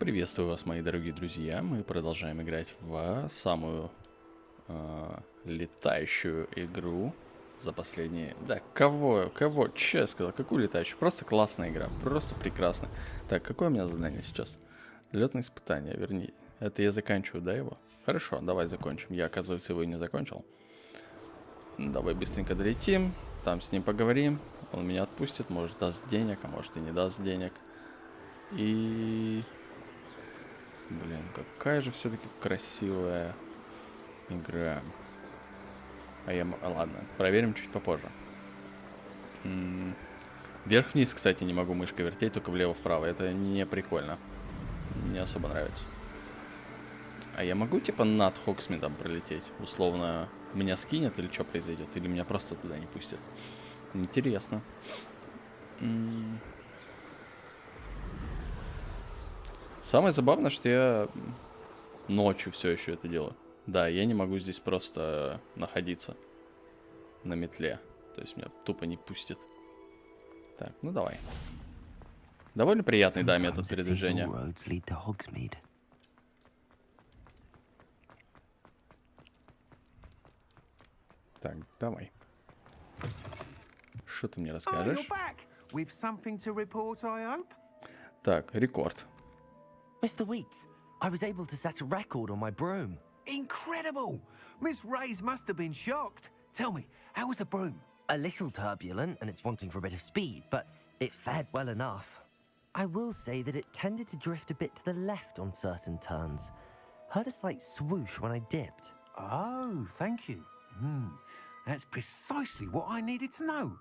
Приветствую вас, мои дорогие друзья. Мы продолжаем играть в самую летающую игру за последние... Да, кого? Че я сказал? Какую летающую? Просто классная игра. Просто прекрасно. Так, какое у меня задание сейчас? Летное испытание, вернее. Это я заканчиваю, да, его? Хорошо, давай закончим. Я, оказывается, его и не закончил. Давай быстренько долетим. Там с ним поговорим. Он меня отпустит. Может, даст денег, а может и не даст денег. И... Блин, какая же все-таки красивая игра. Ладно, проверим чуть попозже. Вверх-вниз, кстати, не могу мышкой вертеть, только влево-вправо. Это не прикольно. Не особо нравится. А я могу, типа, над Хогсмитом пролететь? Условно, меня скинет или что произойдет? Или меня просто туда не пустят? Интересно. Самое забавное, что я ночью все еще это делаю. Да, я не могу здесь просто находиться на метле. То есть меня тупо не пустит. Так, ну давай. Довольно приятный, да, метод передвижения. Так, давай. Что ты мне расскажешь? Так, рекорд. Mr. Weeks, I was able to set a record on my broom. Incredible! Miss Reyes must have been shocked. Tell me, how was the broom? A little turbulent and it's wanting for a bit of speed, but it fared well enough. I will say that it tended to drift a bit to the left on certain turns. Heard a slight swoosh when I dipped. Oh, thank you. That's precisely what I needed to know.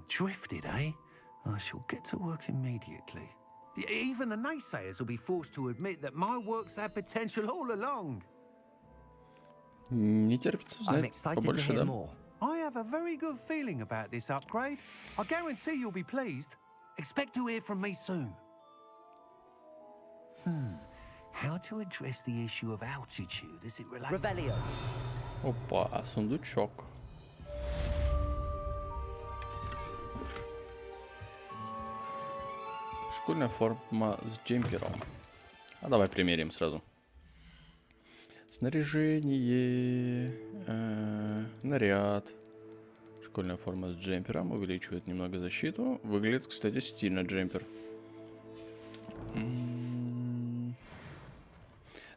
Drifted, eh? I shall get to work immediately. Even the naysayers will be forced to admit that my work's had potential all along. Не терпится I'm узнать excited to побольше, hear да? more. I have a very good feeling about this upgrade. I guarantee you'll be pleased. Expect to hear from me soon. How to address the issue of altitude as it relates... Revelio. Опа, сундучок. Школьная форма с джемпером. А давай примерим сразу. Снаряжение, наряд. Школьная форма с джемпером увеличивает немного защиту. Выглядит, кстати, стильно джемпер.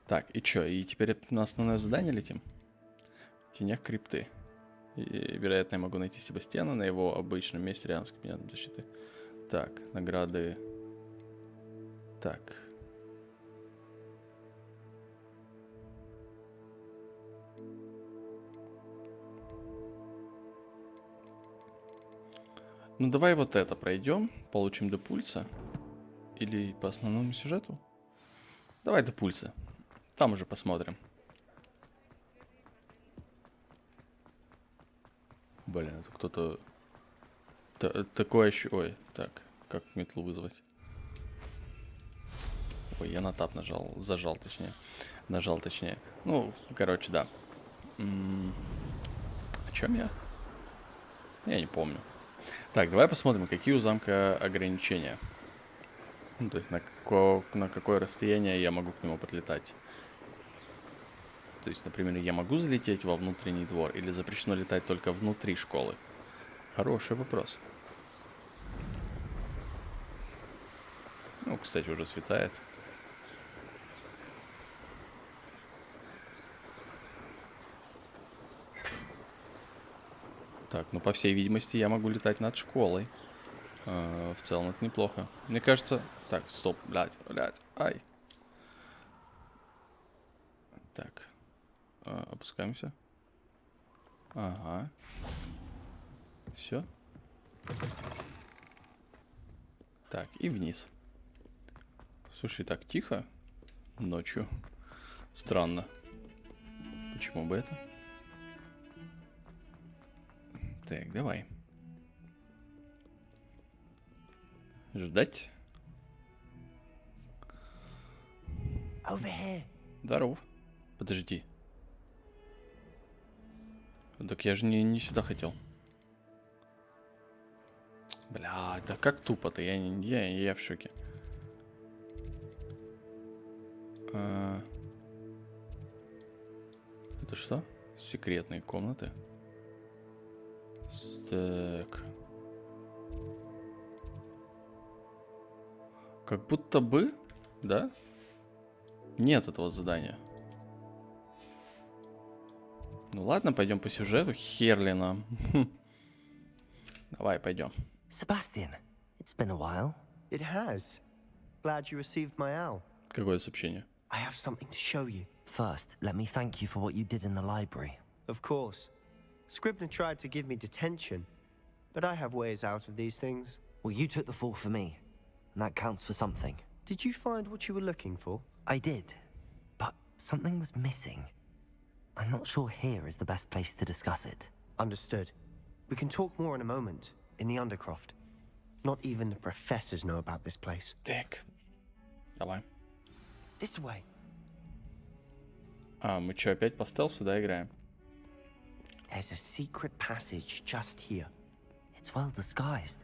Так, и чё? И теперь на основное задание летим? В тенях крипты. И, вероятно, я могу найти Себастьяна на его обычном месте рядом с кабинетом защиты. Так, награды. Так. Ну, давай вот это пройдем. Получим до пульса. Или по основному сюжету? Давай до пульса. Там уже посмотрим. Блин, это кто-то... Такое еще... Ой, так, как метлу вызвать? Ой, я на тап нажал. Зажал, точнее. Нажал, точнее. Ну, короче, да. О чем я? Я не помню. Так, давай посмотрим, какие у замка ограничения. Ну, то есть на какое расстояние я могу к нему подлетать. То есть, например, я могу залететь во внутренний двор или запрещено летать только внутри школы? Хороший вопрос. Ну, кстати, уже светает. Так, ну, по всей видимости, я могу летать над школой. В целом, это неплохо. Мне кажется... Так, стоп, блядь, ай. Так. Опускаемся. Ага. Все. Так, и вниз. Слушай, так тихо. Ночью. Странно. Почему бы это? Так, давай. Ждать. Здоров. Подожди. Так я же не сюда хотел. Бля, да как тупо-то, я в шоке. Это что? Секретные комнаты. Так. Как будто бы, да? Нет этого задания. Ну ладно, пойдем по сюжету. Херли нам. Давай, пойдем. Sebastian, it's been a while. It has. Glad you received my owl. Какое сообщение? I have something to show you. First, let me thank you for what you did in the library. Of course. Scribner tried to give me detention, but I have ways out of these things. Well, you took the fall for me, and that counts for something. Did you find what you were looking for? I did, but something was missing. I'm not sure here is the best place to discuss it. Understood. We can talk more in a moment, in the Undercroft. Not even the professors know about this place. Так. Давай. This way. А, мы что, опять по стелсу, да, играем? There's a secret passage just here. It's well disguised.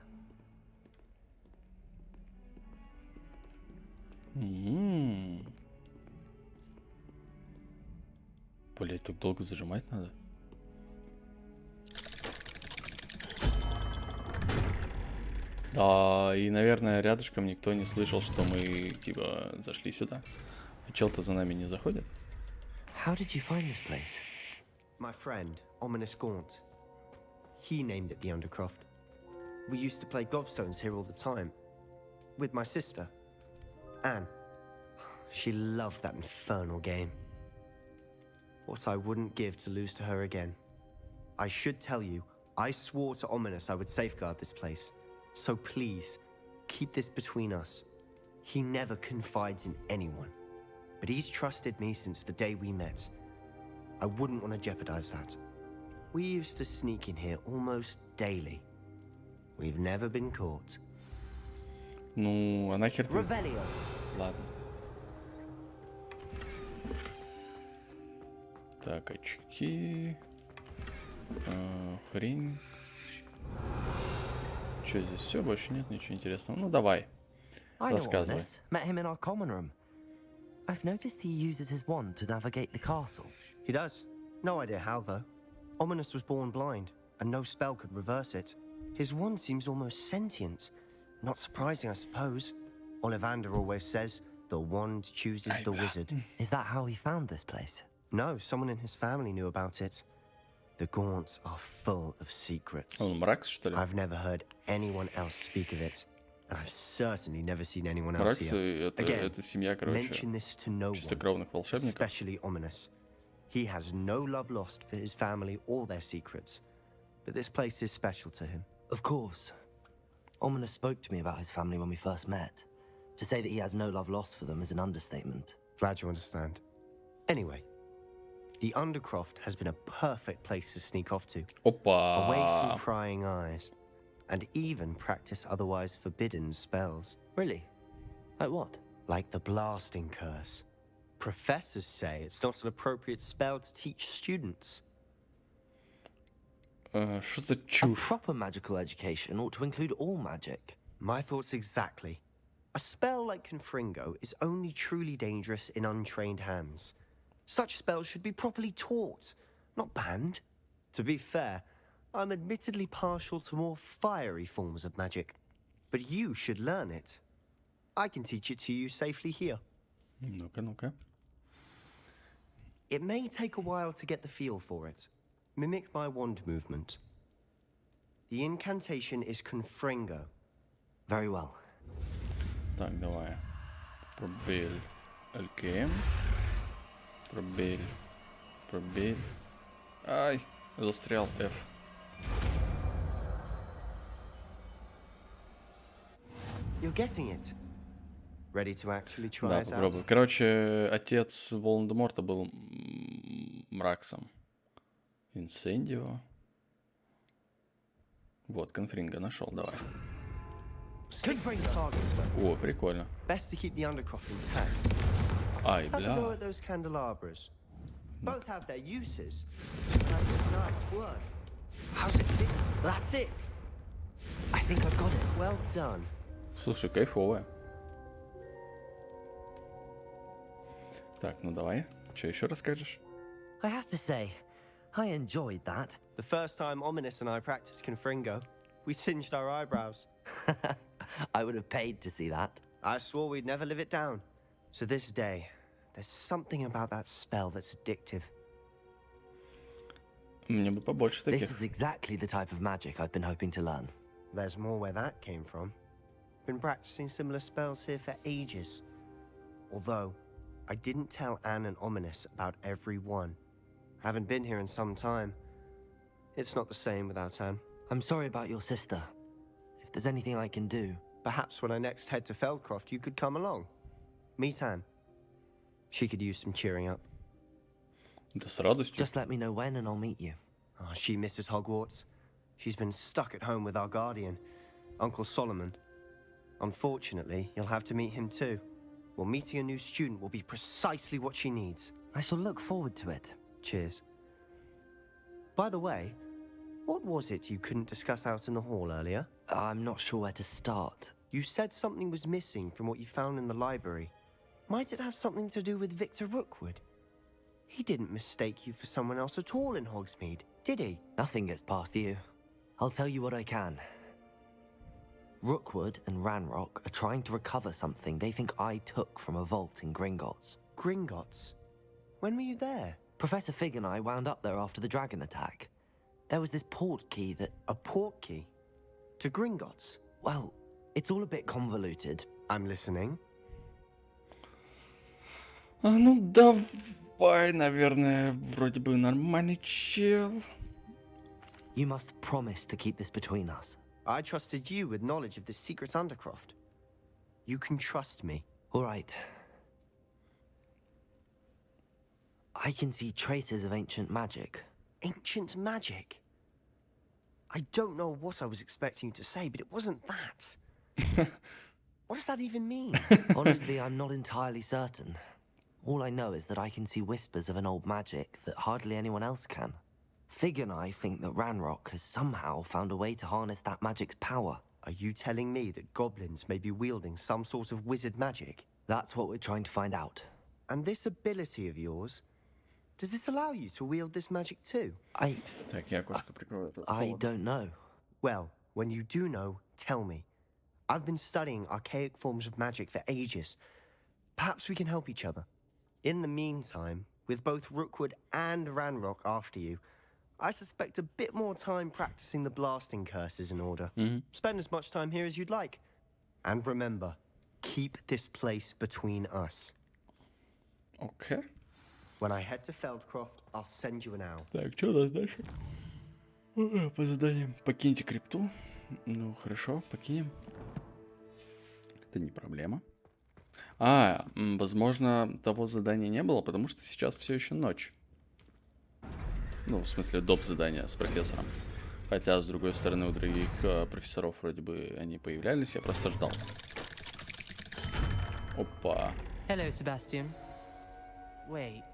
Блять, так долго зажимать надо. Да, и, наверное, рядышком никто не слышал, что мы, типа, зашли сюда. А чел-то за нами не заходит. How did you find this place? My friend, Ominous Gaunt. He named it the Undercroft. We used to play gobstones here all the time. With my sister, Anne. She loved that infernal game. What I wouldn't give to lose to her again. I should tell you, I swore to Ominous I would safeguard this place. So please, keep this between us. He never confides in anyone. But he's trusted me since the day we met. I wouldn't want to jeopardize that. We used to sneak in here almost daily. We've never been caught. Ну, а нахер ты... Revelio. Ладно. Так, очки. Хрень. Что здесь? Все, больше нет ничего интересного. Ну, давай. I know Рассказывай. Ominous. Met him in our common room. I've noticed he uses his wand to navigate the castle. He does. No idea how, though. Ominous was born blind, and no spell could reverse it. His wand seems almost sentient. Not surprising, I suppose. Ollivander always says, the wand chooses the wizard. Is that how he found this place? No, someone in his family knew about it. The Gaunts are full of secrets. Он Мракс, что ли? I've never heard anyone else speak of it. And I've certainly never seen anyone else Мраксы here. это семья, короче, Mention this to no one, чистокровных волшебников. especially Ominous. He has no love lost for his family or their secrets. But this place is special to him. Of course. Ominous spoke to me about his family when we first met. To say that he has no love lost for them is an understatement. Glad you understand. Anyway, the Undercroft has been a perfect place to sneak off to. Опа! Away from prying eyes. And even practice otherwise forbidden spells. Really? Like what? Like the blasting curse. Professors say it's not an appropriate spell to teach students. Что за A чушь? proper magical education ought to include all magic. My thoughts exactly. A spell like Confringo is only truly dangerous in untrained hands. Such spells should be properly taught, not banned. To be fair, I'm admittedly partial to more fiery forms of magic. But you should learn it. I can teach it to you safely here. Ну-ка, ну-ка. It may take a while to get the feel for it. Mimic my wand movement. The incantation is Confringo. Very well. Так, давай. Пробель. ЛКМ. Пробель. Пробель. Ай, застрял F. You're getting it. Ready to actually try Да, it out? попробую. Короче, отец Волан-де-Морта был Мраксом. Инсендио. Вот, Конфринго нашел, давай. Confringo targets though. О, прикольно. Best to keep the Undercroft intact. Ай, Have a go бля. at those candelabras. Both have their uses. Nice work. How's it feel? That's it. I think I've got it. Well done. Слушай, кайфовая. Так, ну давай. Что еще расскажешь? I have to say, I enjoyed that. The first time Ominous and I practiced Confringo, we singed our eyebrows. I would have paid to see that. I swore we'd never live it down. So this day, there's something about that spell that's addictive. Мне бы побольше таких. This is exactly the type of magic I've been hoping to learn. There's more where that came from. Been practicing similar spells here for ages. Although, I didn't tell Anne and Ominous about every one. Haven't been here in some time. It's not the same without Anne. I'm sorry about your sister. If there's anything I can do... Perhaps when I next head to Feldcroft, you could come along. Meet Anne. She could use some cheering up. Да с радостью. Just let me know when and I'll meet you. Oh, she misses Hogwarts. She's been stuck at home with our guardian, Uncle Solomon. Unfortunately, you'll have to meet him too. Well, meeting a new student will be precisely what she needs. I shall look forward to it. Cheers. By the way, what was it you couldn't discuss out in the hall earlier? I'm not sure where to start. You said something was missing from what you found in the library. Might it have something to do with Victor Rookwood? He didn't mistake you for someone else at all in Hogsmeade, did he? Nothing gets past you. I'll tell you what I can. Rookwood and Ranrock are trying to recover something they think I took from a vault in Gringotts. Gringotts? When were you there? Professor Fig and I wound up there after the dragon attack. There was this port key that... A port key? To Gringotts? Well, it's all a bit convoluted. I'm listening. Ну давай, наверное, вроде бы нормальный чел. You must promise to keep this between us. I trusted you with knowledge of the secret Undercroft. You can trust me. All right. I can see traces of ancient magic. Ancient magic? I don't know what I was expecting you to say, but it wasn't that. What does that even mean? Honestly, I'm not entirely certain. All I know is that I can see whispers of an old magic that hardly anyone else can. Fig and I think that Ranrock has somehow found a way to harness that magic's power. Are you telling me that goblins may be wielding some sort of wizard magic? That's what we're trying to find out. And this ability of yours, does it allow you to wield this magic too? Так, я окошко прикрою. I don't know. Well, when you do know, tell me. I've been studying archaic forms of magic for ages. Perhaps we can help each other. In the meantime, with both Rookwood and Ranrock after you, I suspect a bit more time practicing the blasting curse is in order. Spend as much time here as you'd like. And remember, keep this place between us. Окей. When I head to Feldcroft, I'll send you an owl. Так, что у нас дальше? По заданиям. Покиньте крипту. Ну, хорошо, покинем. Это не проблема. Возможно, того задания не было, потому что сейчас все еще ночь. Ну, в смысле, доп. Задания с профессором. Хотя, с другой стороны, у других профессоров вроде бы они появлялись, я просто ждал. Опа. Hello, Sebastian. Wait.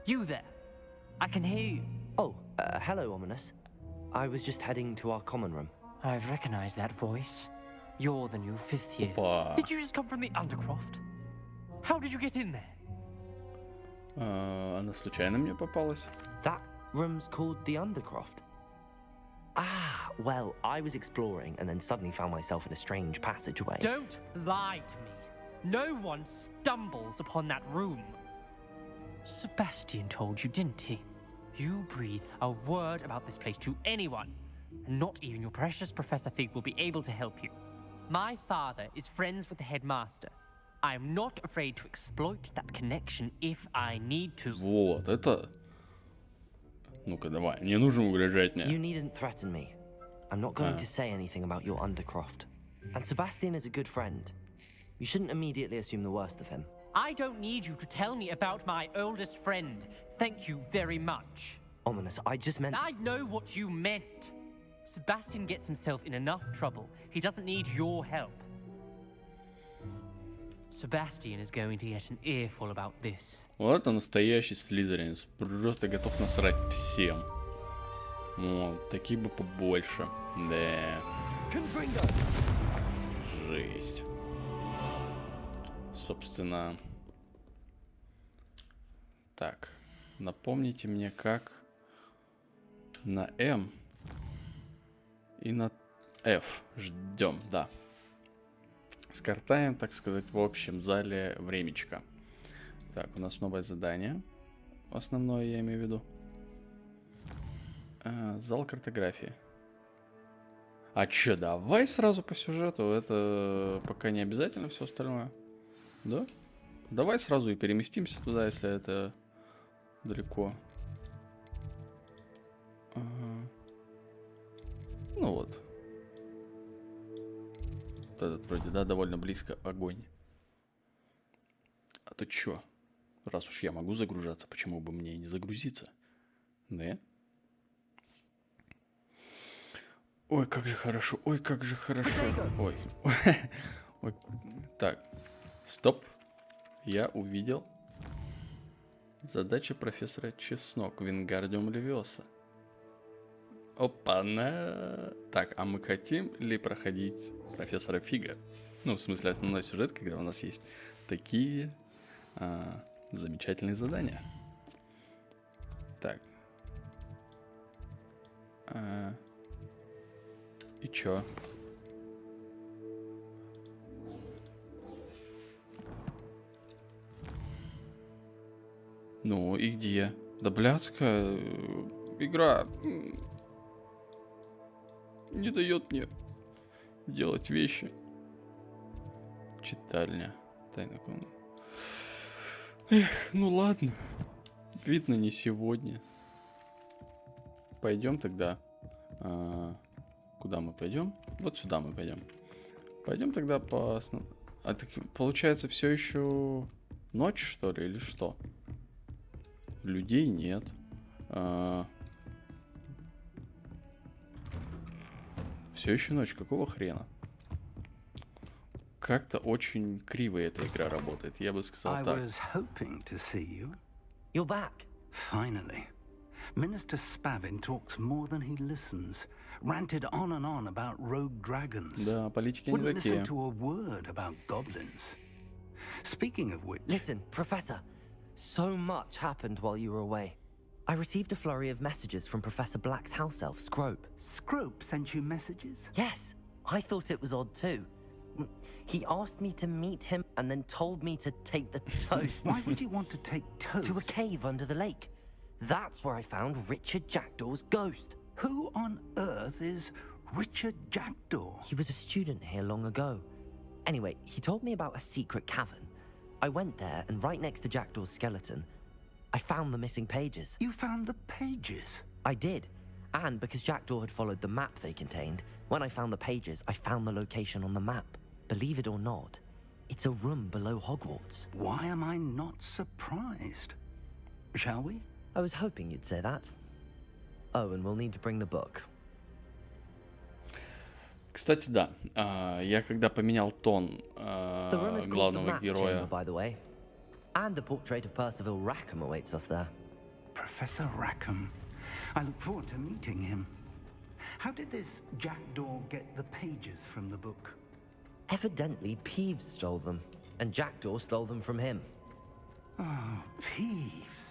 You there? I can hear you. Oh, hello, Ominous. I was just heading to our common room. I've recognized that voice. You're the new 5th year. Опа. Did you just come from the Undercroft? How did you get in there? Она случайно мне попалась? That room's called the Undercroft. Ah, well, I was exploring and then suddenly found myself in a strange passageway. Don't lie to me. No one stumbles upon that room. Sebastian told you, didn't he? You breathe a word about this place to anyone, and not even your precious Professor Fig will be able to help you. My father is friends with the headmaster. I am not afraid to exploit that connection if I need to. Вот, это... Ну-ка, давай, не нужно угрожать мне. You needn't threaten me. I'm not going to say anything about your Undercroft. And Sebastian is a good friend. You shouldn't immediately assume the worst of him. I don't need you to tell me about my oldest friend. Thank you very much. Ominous, I just meant... I know what you meant. Sebastian gets himself in enough trouble. He doesn't need your help. Sebastian is going to get an earful about this. Вот это настоящий слизеринец. Просто готов насрать всем. Вот, такие бы побольше. Да. Жесть. Собственно, Так, напомните мне, как на М и на F ждем, да. Скартаем, так сказать, в общем зале времечко. Так, у нас новое задание. Основное я имею в виду. Зал картографии. А чё, давай сразу по сюжету. Это пока не обязательно, все остальное. Да? Давай сразу и переместимся туда, если это далеко. Ага. Ну вот. Вот этот вроде, да, довольно близко огонь. А то чё? Раз уж я могу загружаться, почему бы мне и не загрузиться? Да? Ой, как же хорошо, ой, как же хорошо. Ой. Ой. Так, стоп. Я увидел задача профессора Чеснок, Вингардиум Левиоса. Опа-на. Так, а мы хотим ли проходить профессора Фига? Ну, в смысле, основной сюжет, когда у нас есть такие замечательные задания. Так. И чё? Ну и где? Да блядская игра не дает мне делать вещи. Читальня. Тайна комната. Эх, ну ладно. Видно, не сегодня. Пойдем тогда. Куда мы пойдем? Вот сюда мы пойдем. Пойдем тогда по основному. А так, получается, все еще ночь, что ли, или что? Людей нет. Все еще ночь. Какого хрена? Как-то очень криво эта игра работает. Я бы сказал так. You're back. Finally. Minister Spavin talks more than he listens. Ranted on and on about rogue dragons. Да, политики не Wouldn't такие. listen to a word about goblins. Speaking of which... Listen, Professor. So much happened while you were away. I received a flurry of messages from Professor Black's house elf, Scrope. Scrope sent you messages? Yes, I thought it was odd too. He asked me to meet him and then told me to take the toast. Why would you want to take toast? To a cave under the lake. That's where I found Richard Jackdaw's ghost. Who on earth is Richard Jackdaw? He was a student here long ago. Anyway, he told me about a secret cavern. I went there, and right next to Jackdaw's skeleton, I found the missing pages. You found the pages? I did. And because Jackdaw had followed the map they contained, when I found the pages, I found the location on the map. Believe it or not, it's a room below Hogwarts. Why am I not surprised? Shall we? I was hoping you'd say that. Oh, and we'll need to bring the book. Кстати, да. Я когда поменял тон The room is called the главного Map героя. Chamber, by the way. And a portrait of Percival Rackham awaits us there. Professor Rackham. I look forward to meeting him. How did this Jackdaw get the pages from the book? Evidently, Peeves stole them, and Jackdaw stole them from him. Oh, Peeves.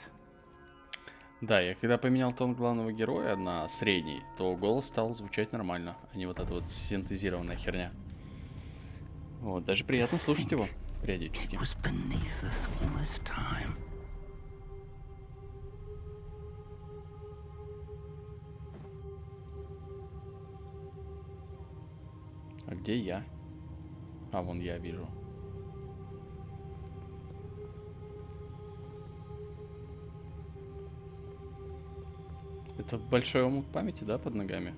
Да, я когда поменял тон главного героя на средний, то голос стал звучать нормально, а не вот эта вот синтезированная херня. Вот, даже приятно слушать его периодически. Was beneath us all this time. А где я? А, вон я вижу. Это большой омут памяти, да, под ногами?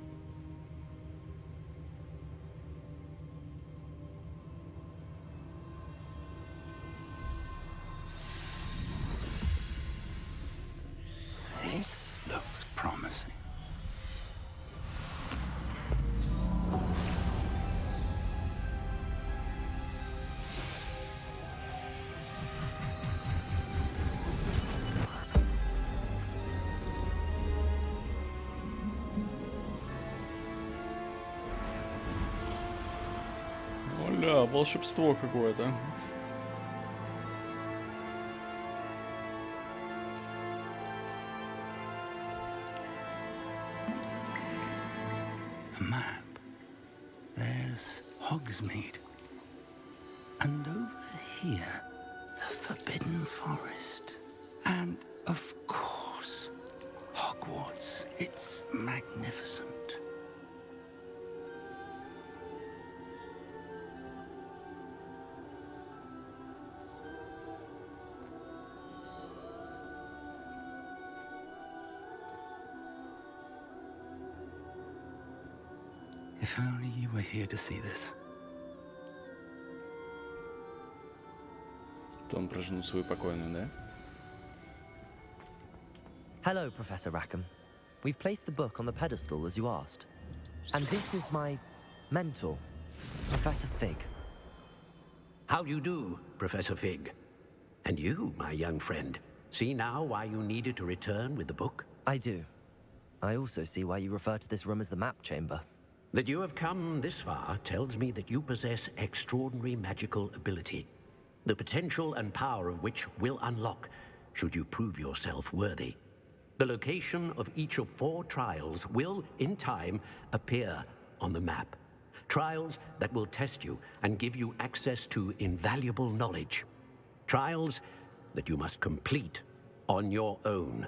This looks promising. Оля, волшебство какое-то. map, there's Hogsmeade. And over here, the Forbidden Forest. And, of course, Hogwarts. It's magnificent. If only you were here to see this. То он про жену свою покойную, да? Hello, Professor Rackham. We've placed the book on the pedestal as you asked. And this is my mentor, Professor Fig. How do you do, Professor Fig? And you, my young friend, see now why you needed to return with the book? I do. I also see why you refer to this room as the map chamber. That you have come this far tells me that you possess extraordinary magical ability, the potential and power of which will unlock should you prove yourself worthy. The location of each of 4 trials will, in time, appear on the map. Trials that will test you and give you access to invaluable knowledge. Trials that you must complete on your own.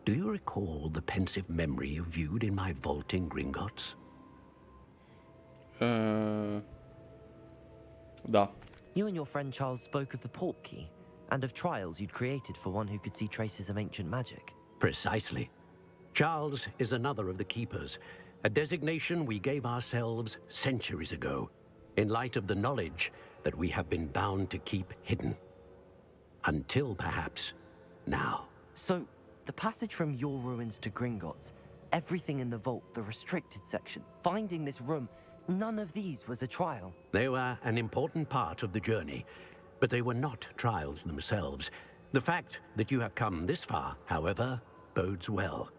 Do you recall the pensive memory you viewed in my vault in Gringotts? Да. You and your friend Charles spoke of the port key and of trials you'd created for one who could see traces of ancient magic. Precisely. Charles is another of the Keepers, a designation we gave ourselves centuries ago, in light of the knowledge that we have been bound to keep hidden. Until perhaps now. So, the passage from your ruins to Gringotts, everything in the vault, the restricted section, finding this room, none of these was a trial. They were an important part of the journey, but they were not trials themselves. The fact that you have come this far, however, bodes well.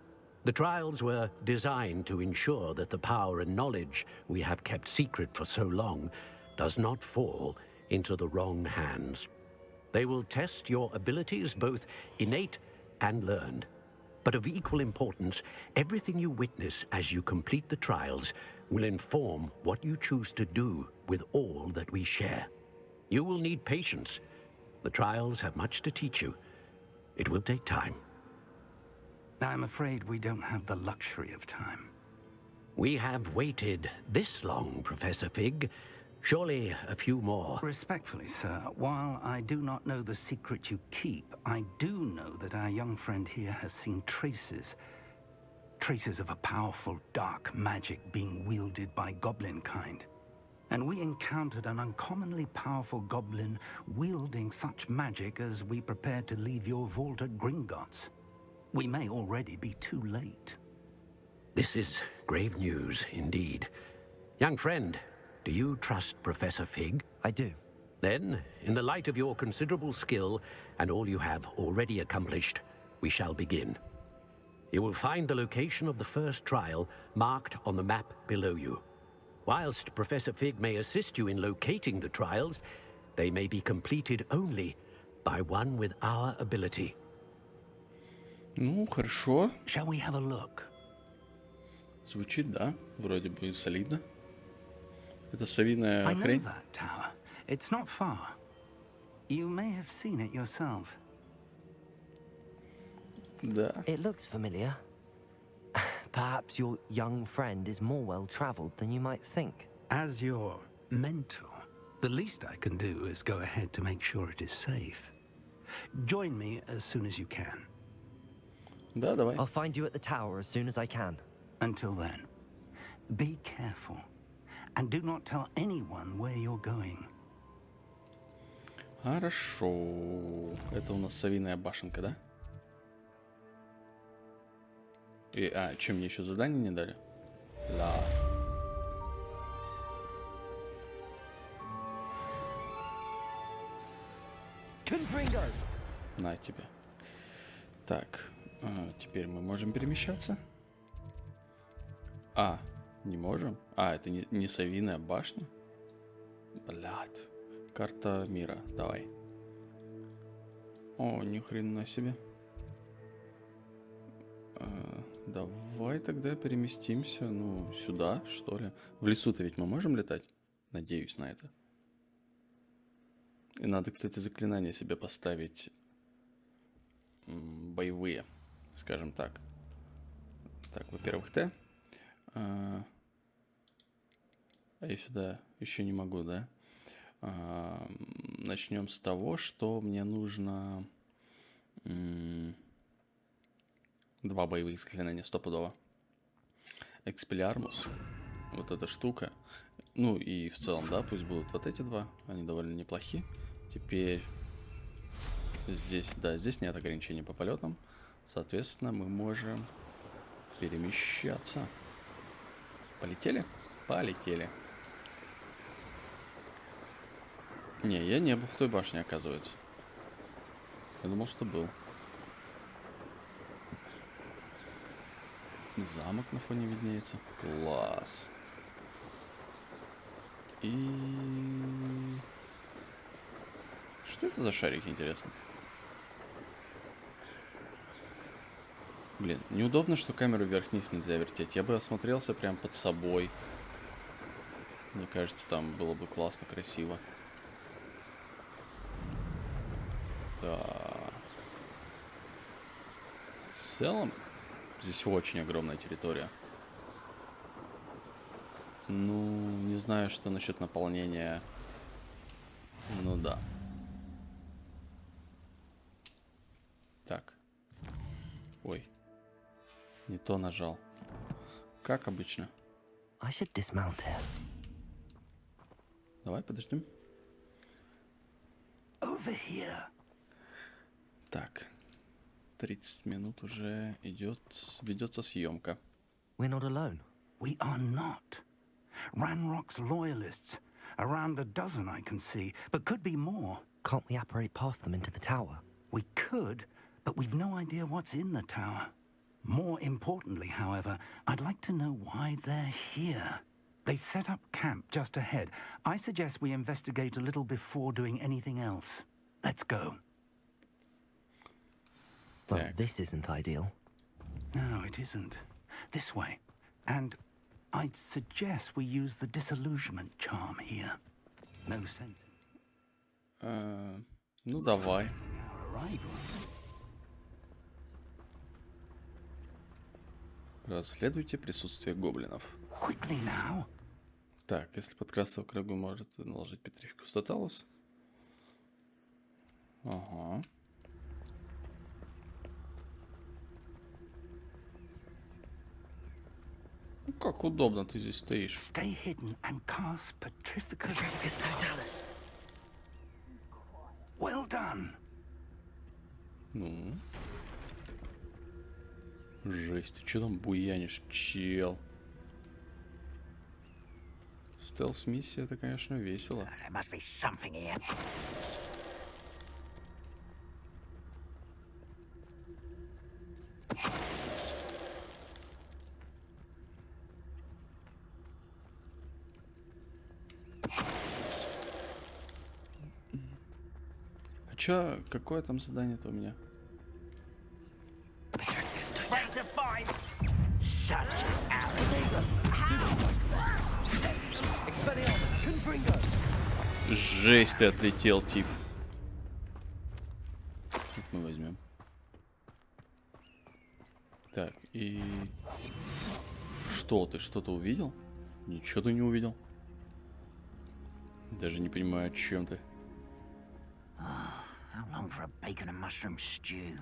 The trials were designed to ensure that the power and knowledge we have kept secret for so long does not fall into the wrong hands. They will test your abilities, both innate and learned. But of equal importance, everything you witness as you complete the trials will inform what you choose to do with all that we share. You will need patience. The trials have much to teach you. It will take time. I'm afraid we don't have the luxury of time. We have waited this long, Professor Fig. Surely a few more. Respectfully, sir, while I do not know the secret you keep, I do know that our young friend here has seen traces of a powerful dark magic being wielded by goblin kind. And we encountered an uncommonly powerful goblin wielding such magic as we prepared to leave your vault at Gringotts. We may already be too late. This is grave news indeed. Young friend, do you trust Professor Fig? I do. Then, in the light of your considerable skill and all you have already accomplished, we shall begin. You will find the location of the first trial marked on the map below you. Whilst Professor Fig may assist you in locating the trials, they may be completed only by one with our ability. Ну, хорошо. Shall we have a look? Звучит, да. Вроде бы солидно. Это совиная I know хрень. that tower. It's not far. You may have seen it yourself. Да. It looks familiar. Perhaps your young friend is more well-traveled than you might think. As your mentor, the least I can do is go ahead to make sure it is safe. Join me as soon as you can. Да, давай. I'll find you at the tower as soon as I can. Until then, be careful. And do not tell anyone where you're going. Хорошо. Это у нас совиная башенка, да? И, что, мне еще задание не дали? Да. На тебе. Так, теперь мы можем перемещаться. Не можем? Это не совиная башня? Блядь. Карта мира, давай. О, ни хрена себе. Давай тогда переместимся, ну, сюда, что ли. В лесу-то ведь мы можем летать? Надеюсь на это. И надо, кстати, заклинания себе поставить боевые, скажем так. Так, во-первых, Т. А я сюда еще не могу, да? Начнем с того, что мне нужно 2 боевых заклинания стопудово. Экспеллиармус, вот эта штука. Ну и в целом, да, пусть будут вот эти 2, они довольно неплохи. Теперь здесь, да, здесь нет ограничений по полетам. Соответственно, мы можем перемещаться. Полетели? Полетели. Не, я не был в той башне, оказывается. Я думал, что был. Замок на фоне виднеется. Класс. И... Что это за шарик, интересно? Блин, неудобно, что камеру вверх-вниз нельзя вертеть. Я бы осмотрелся прям под собой. Мне кажется, там было бы классно, красиво. Да. В целом, здесь очень огромная территория. Ну, не знаю, что насчет наполнения. Ну да. Так. Ой. Не то нажал. Как обычно. I should dismount here. Давай, подождем. Over here. Так. 30 минут уже ведется съемка. We're not alone. We are not. Ranrock's loyalists. Around a dozen I can see, but could be more. Can't we apparate past them into the tower? We could, but we've no idea what's in the tower. More importantly, however, I'd like to know why they're here. They've set up camp just ahead. I suggest we investigate a little before doing anything else. Let's go. Well, Так. this isn't ideal. No, it isn't. This way. And I'd suggest we use the disillusionment charm here. No sense Ну, давай. in our arrival. Расследуйте присутствие гоблинов. Quickly now. Так, если подкрасться к врагу, может наложить петрифику статалус. Ага. Ну, как удобно ты здесь стоишь. Stay hidden and cast Petrificus Totalis. Well done. Ну. Жесть, ты что там буянишь, чел? Стелс-миссия, это, конечно, весело. There must be something here. А чё, какое там задание-то у меня? Жесть, ты отлетел, тип. Вот мы возьмем. Так, и... Что ты? Что-то увидел? Ничего ты не увидел. Даже не понимаю, о чем ты. How long for a bacon and mushroom stew?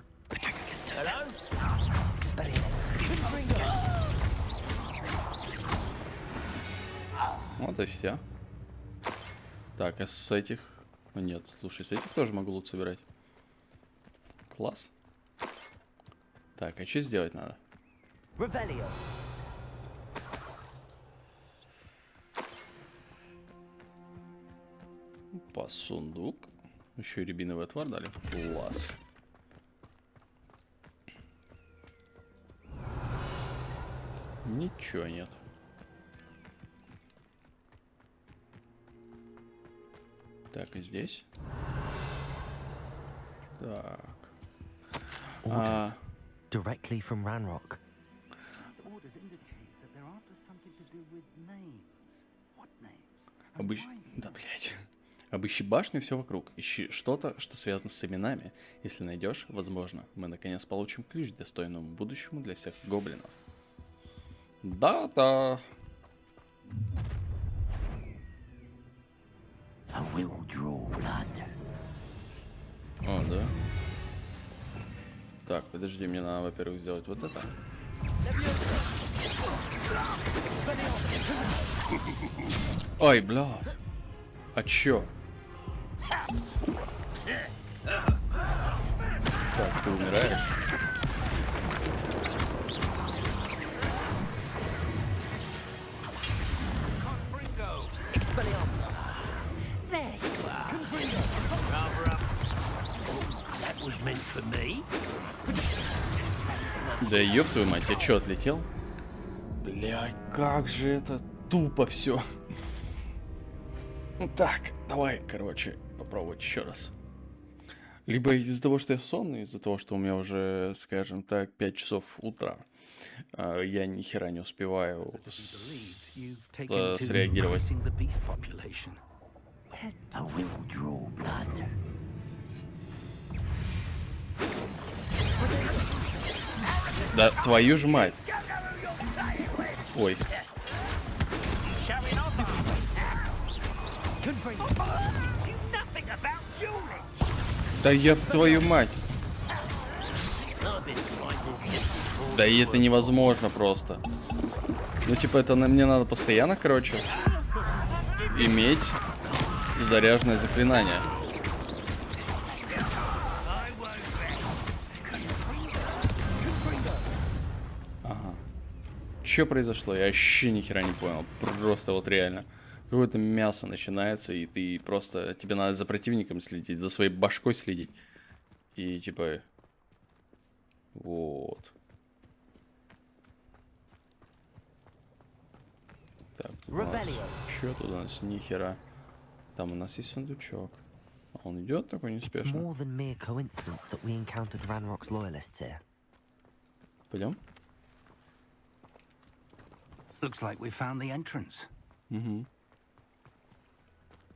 Вот и все. Так, а с этих... Ну, нет, слушай, с этих тоже могу лут собирать. Класс. Так, а что сделать надо? Revelio. По сундук. Еще и рябиновый отвар дали. Класс. Ничего нет. Так, и здесь. Так. Orders. Directly from Ranrock. Да, блядь. Обыщи башню и все вокруг. Ищи что-то, что связано с именами. Если найдешь, возможно, мы наконец получим ключ к достойному будущему для всех гоблинов. Да-да. О, да. Так, подожди, мне надо, во-первых, сделать вот это. Ой, блядь. А чё? Так, ты умираешь? Да ёб твою мать, я чё, отлетел? Блядь, как же это тупо все. Ну так, давай, короче, попробовать еще раз. Либо из-за того, что я сонный, из-за того, что у меня уже, скажем так, 5 часов утра, я ни хера не успеваю среагировать. Да твою ж мать. Ой. Да я твою мать. Да и это невозможно просто. Ну типа это мне надо постоянно, короче, иметь заряженное заклинание. Ага. Что произошло? Я вообще ни хера не понял. Просто вот реально. Какое-то мясо начинается, и ты просто... Тебе надо за противником следить, за своей башкой следить. И типа... Вот. Так, тут у нас... Что тут у нас? Ни хера. Там у нас есть сундучок. Он идет такой неспешно. Пойдем? Looks like we found the entrance. Угу.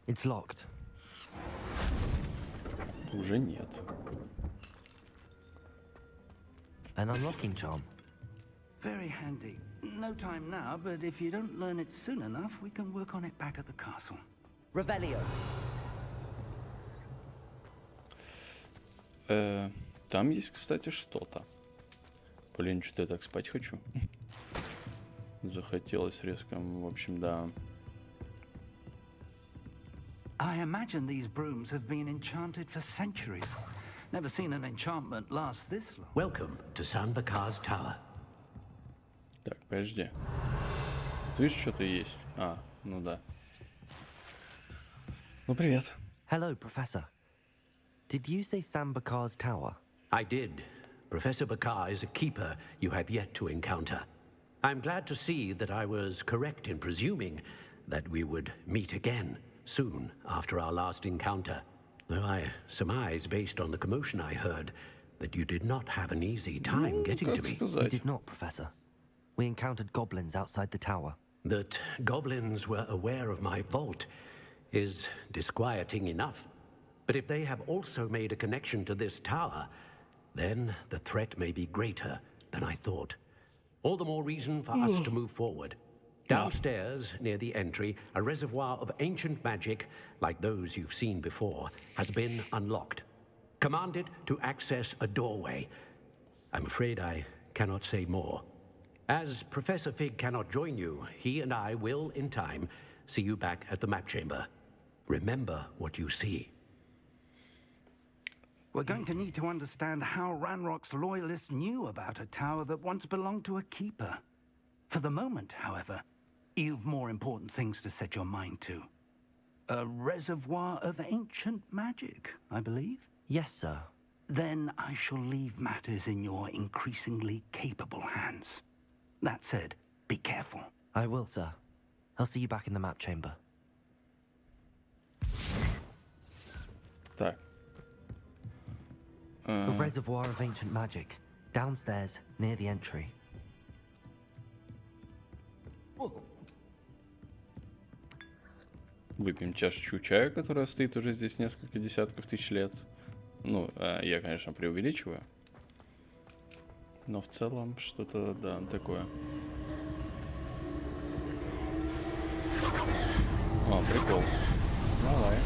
It's locked. Уже нет. An unlocking charm. Very handy. No time now, but if you don't learn it soon enough, we can work on it back at the castle. Revelio. Там есть, кстати, что-то. Блин, что-то я так спать хочу. Захотелось резко, в общем, да. I imagine these brooms have been enchanted for centuries. Never seen an enchantment last this long. Welcome to Sanbakar's Tower. Так, подожди. Ты видишь, что-то есть? А, ну да. Ну, привет. Hello, Professor. Did you say Sambakar's Tower? I did. Professor Bakar is a keeper you have yet to encounter. I'm glad to see that I was correct in presuming that we would meet again soon after our last encounter. Though I surmise, based on the commotion I heard, that you did not have an easy time getting to me. We did not, Professor. We encountered goblins outside the tower. That goblins were aware of my vault is disquieting enough. But if they have also made a connection to this tower, then the threat may be greater than I thought. All the more reason for us to move forward. Downstairs, near the entry, a reservoir of ancient magic, like those you've seen before, has been unlocked. Commanded to access a doorway. I'm afraid I cannot say more. As Professor Fig cannot join you, he and I will, in time, see you back at the map chamber. Remember what you see. We're going to need to understand how Ranrock's loyalists knew about a tower that once belonged to a keeper. For the moment, however, you've more important things to set your mind to. A reservoir of ancient magic, I believe? Yes, sir. Then I shall leave matters in your increasingly capable hands. That said, be careful. I will, sir. I'll see you back in the map chamber. Так. A reservoir of ancient magic. Downstairs, near the entry. Выпьем чашечку чая, которая стоит уже здесь несколько десятков тысяч лет. Ну, я, конечно, преувеличиваю. Но в целом что-то, да, такое. О, прикол. Давай.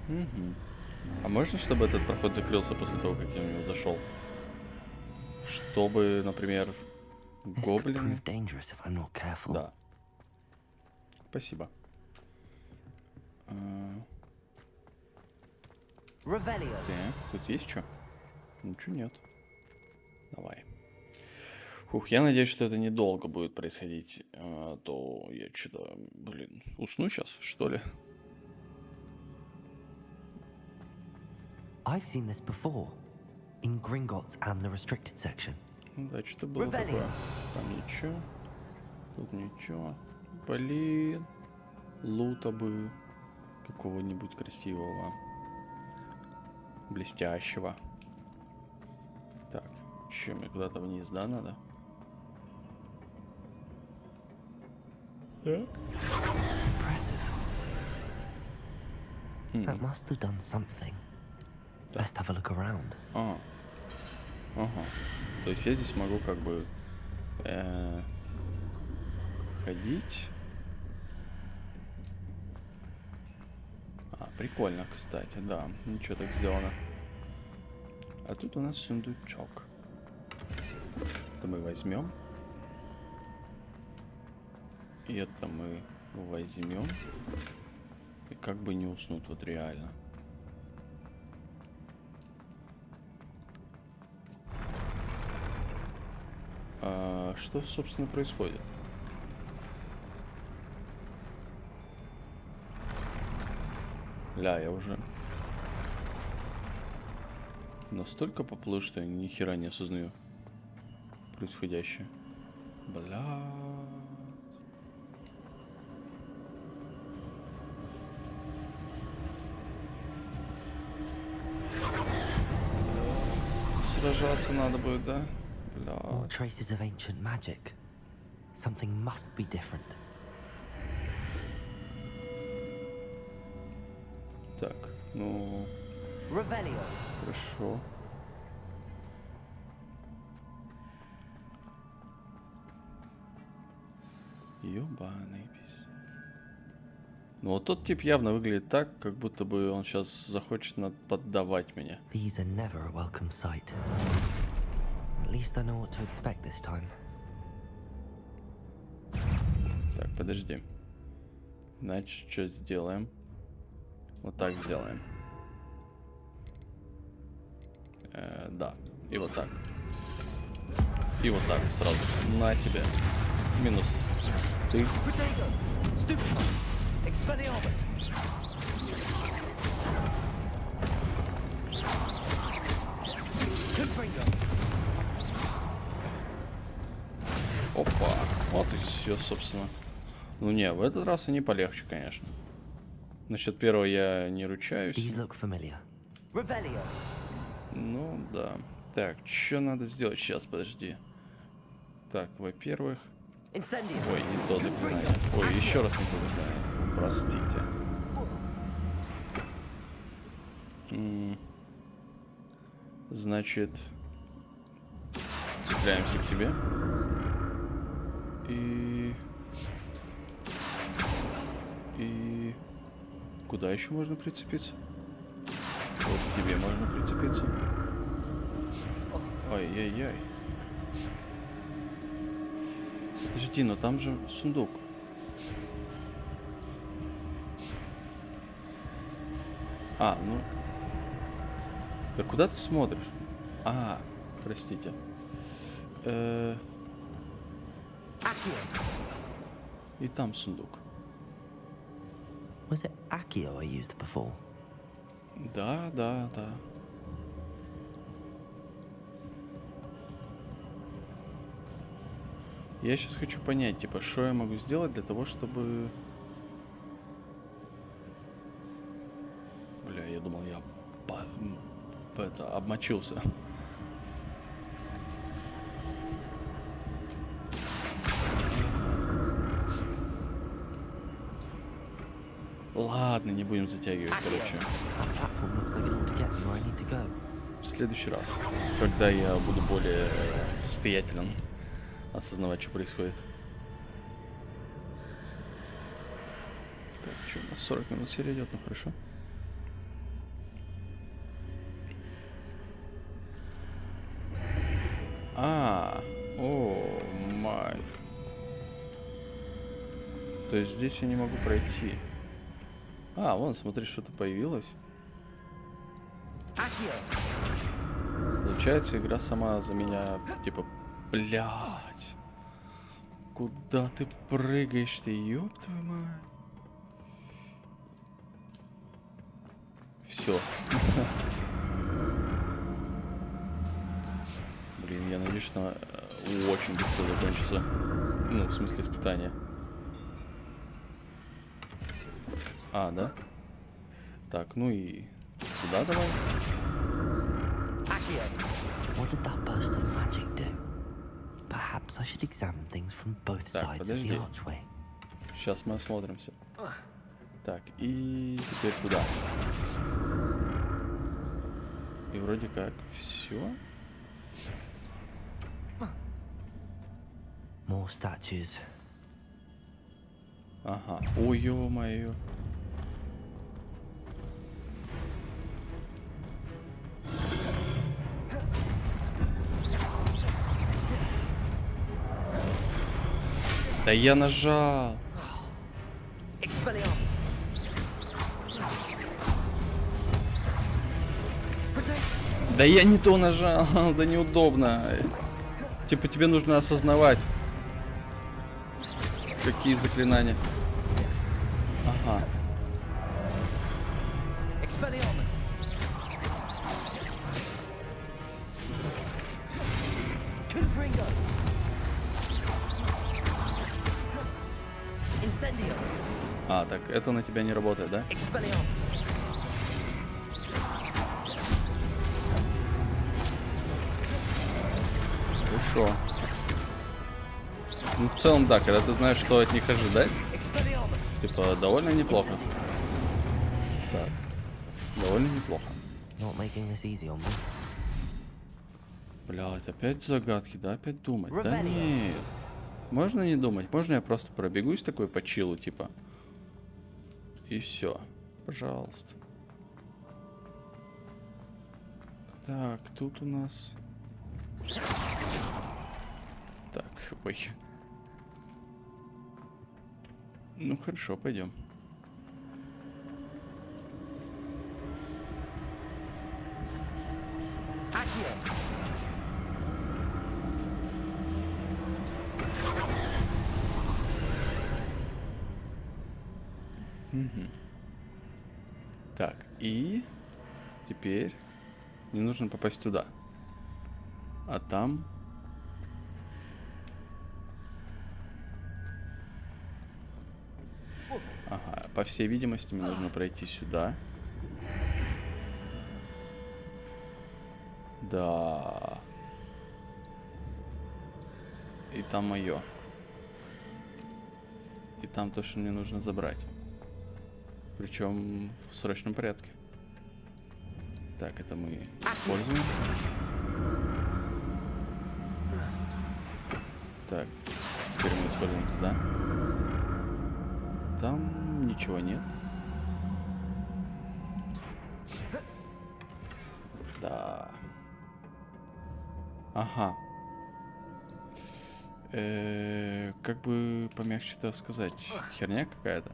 Угу. А можно, чтобы этот проход закрылся после того, как я в него зашел? Чтобы, например, гоблины... Да. Спасибо. Так, тут есть что? Ничего нет. Давай. Фух, я надеюсь, что это недолго будет происходить. А то я что-то, блин, усну сейчас, что ли? I've seen this before in Gringotts and the restricted section. Да, что-то было такое. Там ничего. Тут ничего. Блин. Лута бы какого-нибудь красивого. Блестящего. Так, че, мне куда-то вниз, да, надо? Так. That must have done something. Let's have a look around. Ага. То есть я здесь могу как бы ходить. Прикольно, кстати, да. Ничего так сделано. А тут у нас сундучок. Это мы возьмем. И это мы возьмем. И как бы не уснуть, вот реально. Что, собственно, происходит? Ля, я уже настолько поплыл, что я ни хера не осознаю происходящее. Бля. Сражаться надо будет, да? Бля. More traces of ancient magic. Something must be different. Так, ну... Хорошо. Ёбаный пиздец. Ну вот тот тип явно выглядит так, как будто бы он сейчас захочет поддавать меня. These are never a welcome sight. At least I know what to expect this time. Так, подожди. Значит, что сделаем? Вот так сделаем. Да. И вот так. И вот так сразу. На тебе. Минус. Ты. Опа. Вот и все, собственно. Ну не, в этот раз они полегче, конечно. Насчет первого я не ручаюсь. Ну да. Так, что надо сделать? Сейчас, подожди. Так, во-первых... Ой, не то заклинание. Ой, еще раз не то заклинание. Простите. Значит... Цепляемся к тебе. И... Куда еще можно прицепиться? Вот к тебе можно прицепиться. Ой-яй-яй. Подожди, но там же сундук. Ну... Да куда ты смотришь? Простите. И там сундук. Was it Accio I used before? Да. Я сейчас хочу понять, типа, что я могу сделать для того, чтобы... Бля, я думал, я обмочился. Ладно, не будем затягивать, короче. That platform looks like it ought to get me where I need to go. В следующий раз, когда я буду более состоятелен, осознавать, что происходит. Так, что у нас 40 минут серия идет, ну хорошо. О май. То есть здесь я не могу пройти. Вон, смотри, что-то появилось. Получается, игра сама за меня, типа, блядь. Куда ты прыгаешь ты, ёб твою мать. Все. Блин, я надеюсь, что очень быстро закончится. Ну, в смысле, испытания. Да? Так, ну и сюда давай. What did that burst of magic do? Perhaps I should examine things from both sides of the archway. Сейчас мы осмотримся. Так, и теперь туда. И вроде как все. More statues. Ага. Ой, ё-моё. Да я нажал. Да я не то нажал, да неудобно. Типа тебе нужно осознавать, какие заклинания. Ага. Так, это на тебя не работает, да? Хорошо. Ну, в целом, да, когда ты знаешь, что от них ожидать, типа, довольно неплохо. Так, довольно неплохо. Блядь, опять загадки, да? Опять думать? Да нет. Можно не думать, можно я просто пробегусь такой по чилу, типа. И все. Пожалуйста. Так, тут у нас... Так, ой. Ну хорошо, пойдем. Так, и теперь мне нужно попасть туда. А там... Ага, по всей видимости, мне нужно пройти сюда. Да. И там мое. И там то, что мне нужно забрать. Причем в срочном порядке. Так, это мы используем. Так, теперь мы используем туда. Там ничего нет. Да. Ага. Как бы помягче-то сказать, херня какая-то.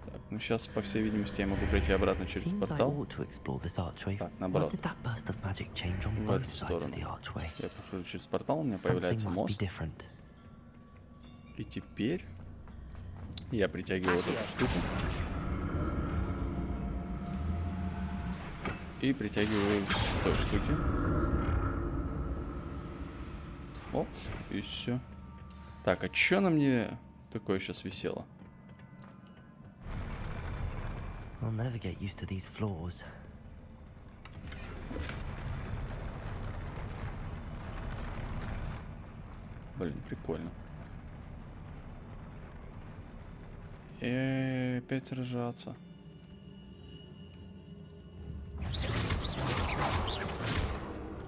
Так, ну сейчас, по всей видимости, я могу пройти обратно через портал. Так, наоборот. В эту сторону. Я прохожу через портал, у меня появляется мост. И теперь я притягиваю вот эту штуку. И притягиваю с той штуки. Оп, и все. Так, а что на мне такое сейчас висело? I'll never get used to these floors. Блин, прикольно. опять сражаться.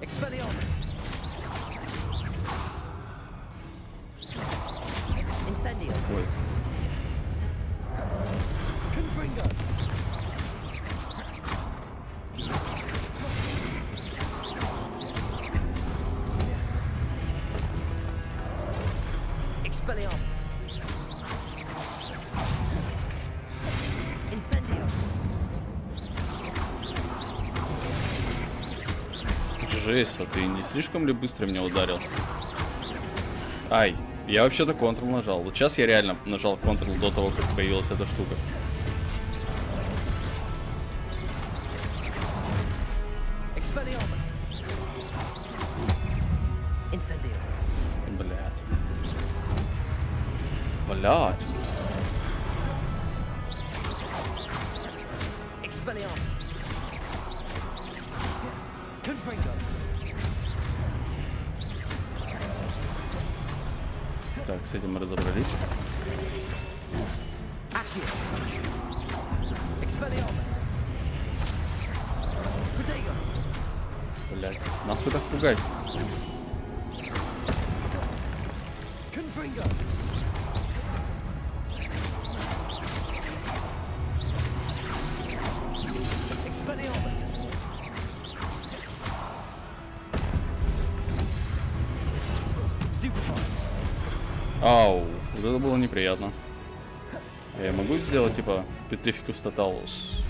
Expelliarmus. Incendio. Ой. Confringo. Expelliarmus. Incendio. Жесть, а ты не слишком ли быстро меня ударил? Ай, я вообще-то Ctrl нажал. Вот сейчас я реально нажал Ctrl до того, как появилась эта штука. Expelliarmus. Incendio. Блядь. Блядь. Expelliarmus. Confringo. Так, с этим мы разобрались. Accio. Expelliarmus. Protego. Блядь, нахуй так пугать? Confringo. Expelliarmus. Stupefy. Ау, вот это было неприятно. А я могу сделать, типа, Petrificus Totalus?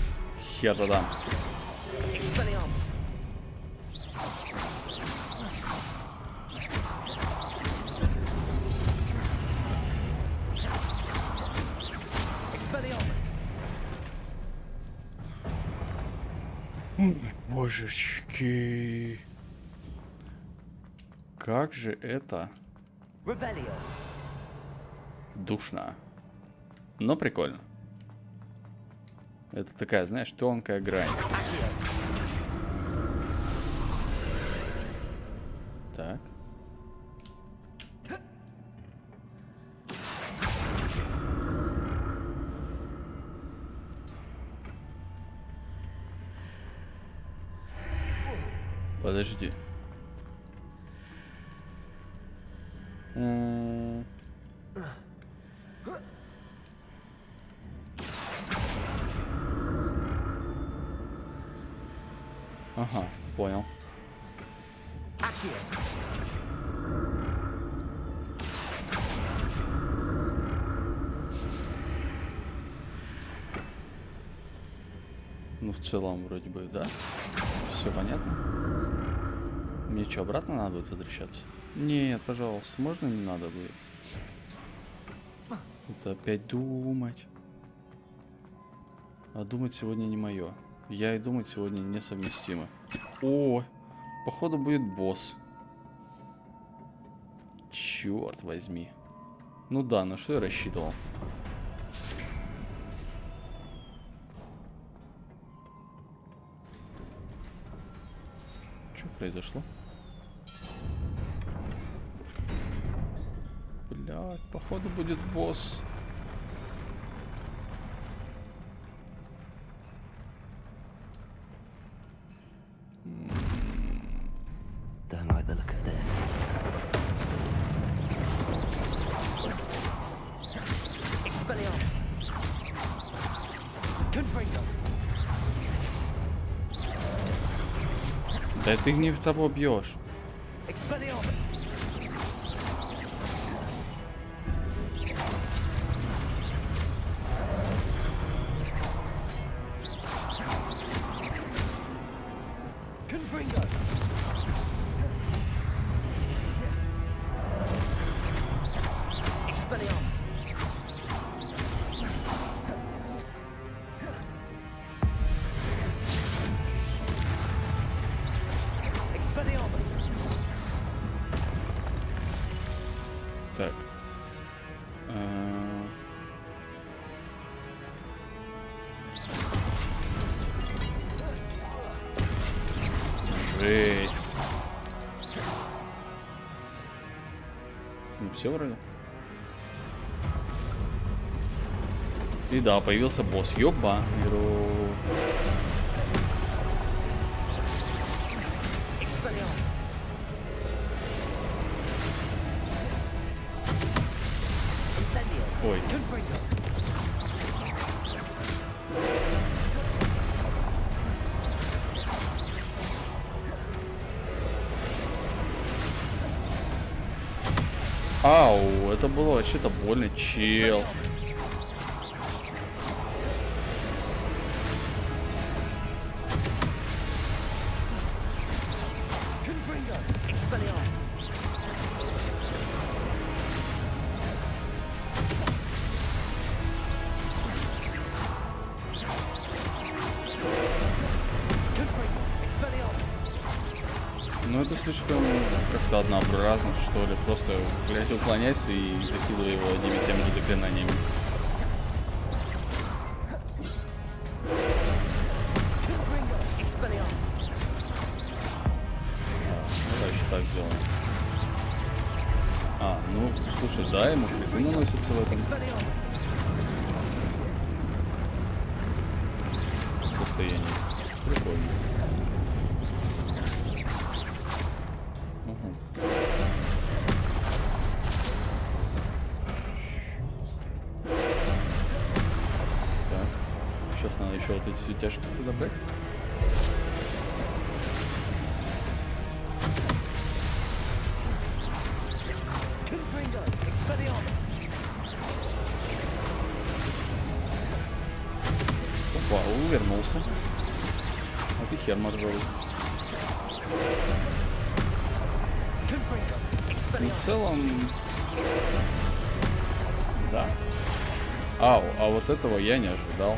Хер да дам. Expelliarmus. Expelliarmus. Божечки. Как же это Revelio. душно. Но прикольно. Это такая, знаешь, тонкая грань. Accio. Так. Подожди. Ага, понял. Accio. Ну, в целом, вроде бы, да. Все понятно. Мне что, обратно надо будет возвращаться? Нет, пожалуйста, можно не надо будет? Это опять думать. А думать сегодня не мое. Я и думать сегодня несовместимы. О, походу будет босс. Черт возьми. Ну да, на что я рассчитывал? Что произошло? Блядь, походу будет босс. Don't like the look of this. Expelliarmus. Confringo. Да ты не в того бьешь. Expelliarmus. Confringo. Expelliarmus. Expelliarmus. Так. Жесть. Ну все вроде. И да, появился босс. Ёбанеру. Ой. Ау, это было вообще-то больно, чел. Ну это слишком как-то однообразно, что ли. Просто, блядь, уклоняйся и закидывай его одними и теми же заклинаниями. Давай еще так сделаем. А, ну, слушай, да, ему криты наносятся в этом состоянии. Прикольно. Сейчас надо еще вот эти светяшки подобрать. Опа, увернулся. А ты хер моржовый. Ну, в целом... Да. Ау, а вот этого я не ожидал.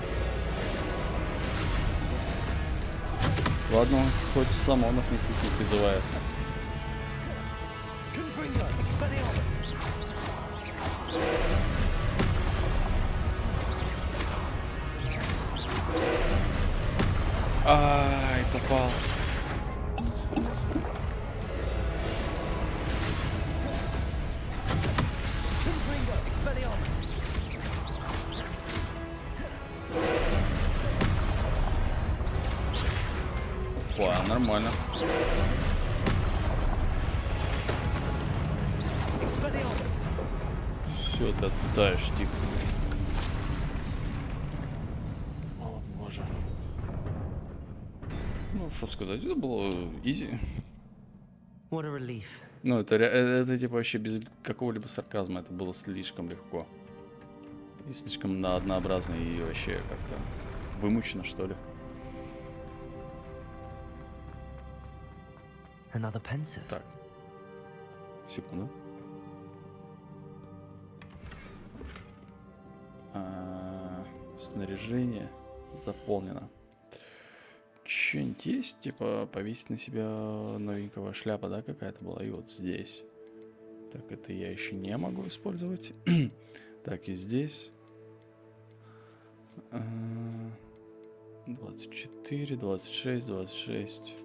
Ладно, хоть самонов никаких не призывает. Ай, попал. Опа, нормально. Все, ты отлетаешь, тихо. О, боже. Ну, что сказать, это было изи. What a relief. Ну, это типа вообще без какого-либо сарказма, это было слишком легко. И слишком однообразно и вообще как-то вымучено, что ли. Another pensive. Так. Секунду. Снаряжение заполнено. Что-нибудь есть? Типа повесить на себя новенького шляпа, да, какая-то была? И вот здесь. Так, это я еще не могу использовать. Так, и здесь. 24, 26, 26.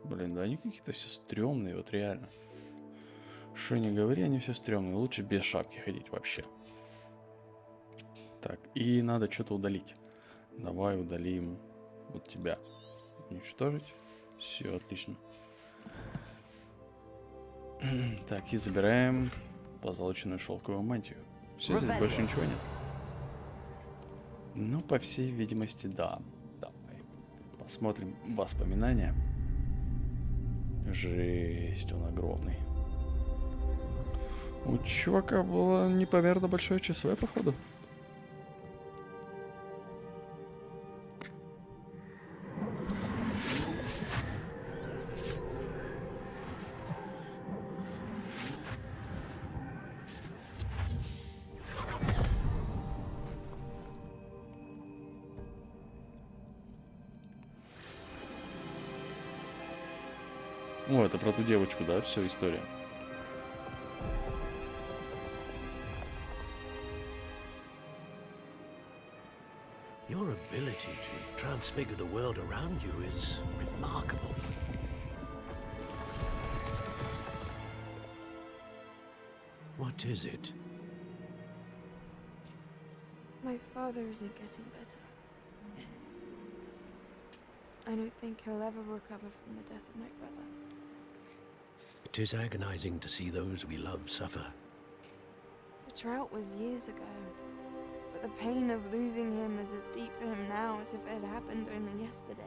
Блин, да они какие-то все стрёмные, вот реально. Что не говори, они все стрёмные. Лучше без шапки ходить вообще. Так, и надо что-то удалить. Давай удалим вот тебя. Уничтожить. Все, отлично. Так, и забираем позолоченную шелковую мантию. Все, здесь больше ничего нет. Ну, по всей видимости, да. Давай. Посмотрим воспоминания. Жесть, он огромный. У чувака было непомерно большое ЧСВ, походу. О, это про ту девочку, да, все, история. Your ability to transfigure the world around you is remarkable. What is it? My father isn't getting better. I don't think he'll ever recover from the death of my brother. It is agonizing to see those we love suffer. The drought was years ago, but the pain of losing him is as deep for him now as if it had happened only yesterday.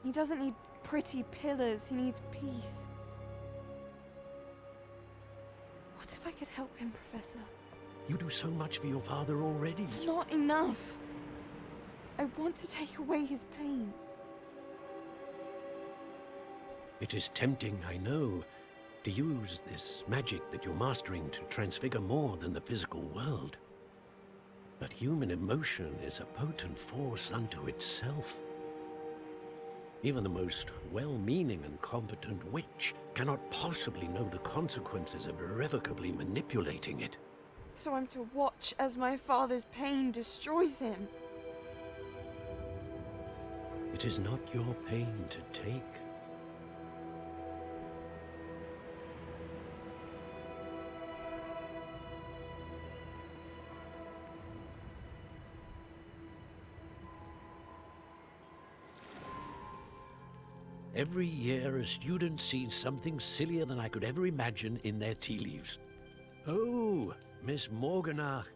He doesn't need pretty pillars, he needs peace. What if I could help him, Professor? You do so much for your father already. It's not enough. I want to take away his pain. It is tempting, I know, to use this magic that you're mastering to transfigure more than the physical world. But human emotion is a potent force unto itself. Even the most well-meaning and competent witch cannot possibly know the consequences of irrevocably manipulating it. So I'm to watch as my father's pain destroys him. It is not your pain to take. Every year, a student sees something sillier than I could ever imagine in their tea leaves. Oh, Miss Morganach,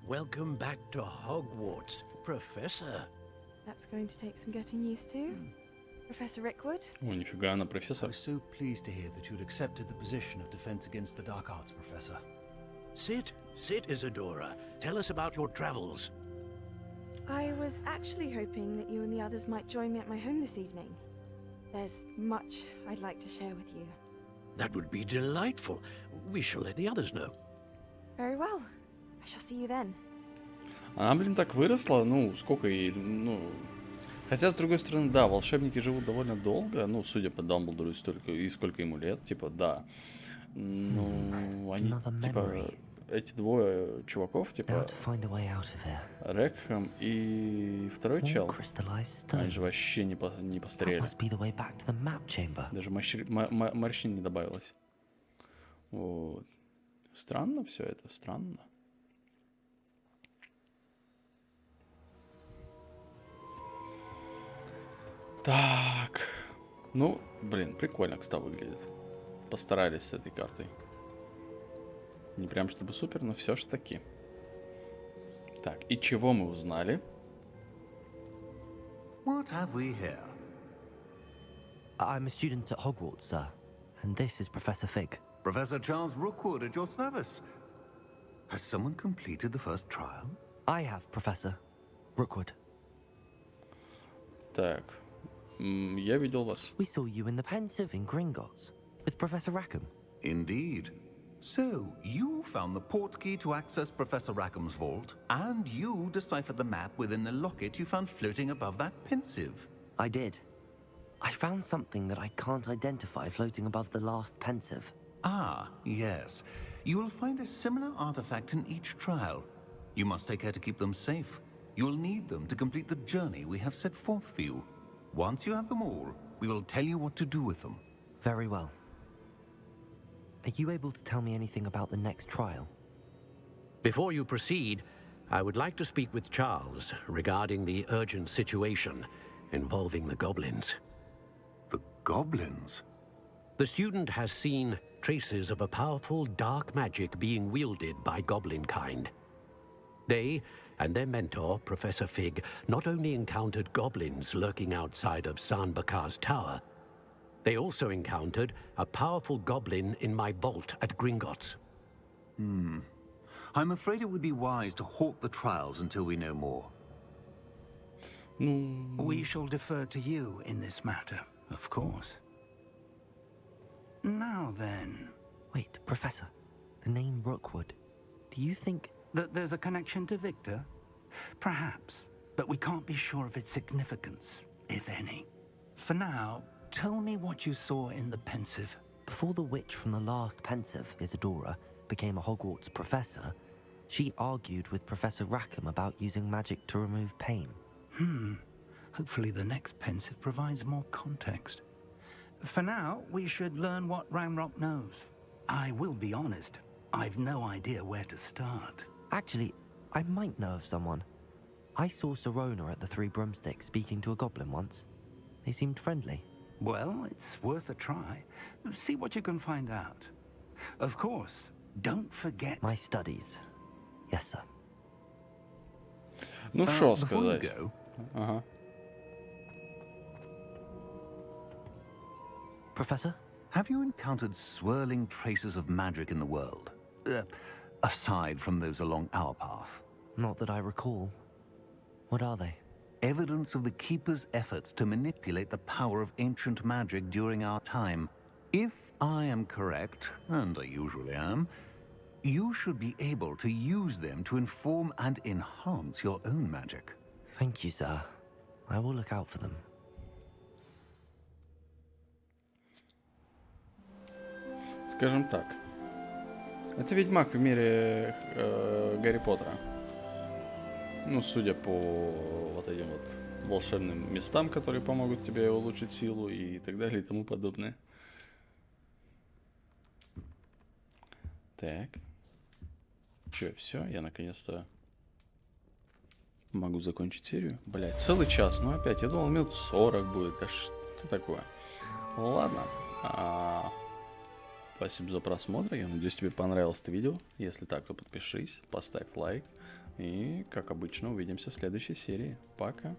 welcome back to Hogwarts, Professor. That's going to take some getting used to. Professor Rickwood? О, нифига, она I профессор. was so pleased to hear that you'd accepted the position of Defense Against the Dark Arts, Professor. Sit, Isadora. Tell us about your travels. I was actually hoping that you and the others might join me at my home this evening. There's much I'd like to share with you. That would be delightful. We shall let the others know. Very well. I shall see you then. Она, блин, так выросла, ну, сколько ей, ну... Хотя, с другой стороны, да, волшебники живут довольно долго, ну, судя по Дамблдору, и сколько ему лет, типа, да. Ну, они, типа, эти двое чуваков, типа, Рекхэм и второй чел, они же вообще не постарели. Даже морщин не добавилось. Вот. Странно все это, странно. Так. Ну, блин, прикольно, кстати, выглядит. Постарались с этой картой. Не прям чтобы супер, но все ж таки. Так, и чего мы узнали? What have we here? I'm a student at Hogwarts, sir. And this is Professor Fig. Professor Charles Rookwood at your service. Has someone completed the first trial? I have, Professor Rookwood. Так. Я видел вас. We saw you in the Pensive in Gringotts with Professor Rackham. Indeed. So, you found the portkey to access Professor Rackham's vault, and you deciphered the map within the locket you found floating above that pensive. I did. I found something that I can't identify floating above the last pensive. Ah, yes. You will find a similar artifact in each trial. You must take care to keep them safe. You will need them to complete the journey we have set forth for you. Once you have them all, we will tell you what to do with them. Very well. Are you able to tell me anything about the next trial? Before you proceed, I would like to speak with Charles regarding the urgent situation involving the goblins. The goblins? The student has seen traces of a powerful dark magic being wielded by goblin kind. They and their mentor, Professor Fig, not only encountered goblins lurking outside of Sanbakar's tower, they also encountered a powerful goblin in my vault at Gringotts. I'm afraid it would be wise to halt the trials until we know more. We shall defer to you in this matter, of course. Now then... Wait, Professor. The name Rookwood. Do you think... that there's a connection to Victor? Perhaps, but we can't be sure of its significance, if any. For now, tell me what you saw in the pensive. Before the witch from the last pensive, Isadora, became a Hogwarts professor, she argued with Professor Rackham about using magic to remove pain. Hopefully the next pensive provides more context. For now, we should learn what Ranrock knows. I will be honest, I've no idea where to start. Actually, I might know of someone. I saw Sirona at the Three Broomsticks speaking to a goblin once. They seemed friendly. Well, it's worth a try. See what you can find out. Of course, don't forget... My studies. Yes, sir. Ну что Before you сказать? go, Ага. Professor? have you encountered swirling traces of magic in the world? Aside from those along our path. Not that I recall. What are they? Evidence of the Keeper's efforts to manipulate the power of ancient magic during our time. If I am correct, and I usually am, you should be able to use them to inform and enhance your own magic. Thank you, sir. I will look out for them. Скажем так. Это Ведьмак в мире Гарри Поттера. Ну, судя по вот этим вот волшебным местам, которые помогут тебе улучшить силу и так далее и тому подобное. Так. Че, все? Я наконец-то могу закончить серию? Блять, целый час. Ну опять, я думал, минут 40 будет. Да что такое? Ладно. Спасибо за просмотр. Я надеюсь, тебе понравилось это видео. Если так, то подпишись, поставь лайк. И, как обычно, увидимся в следующей серии. Пока.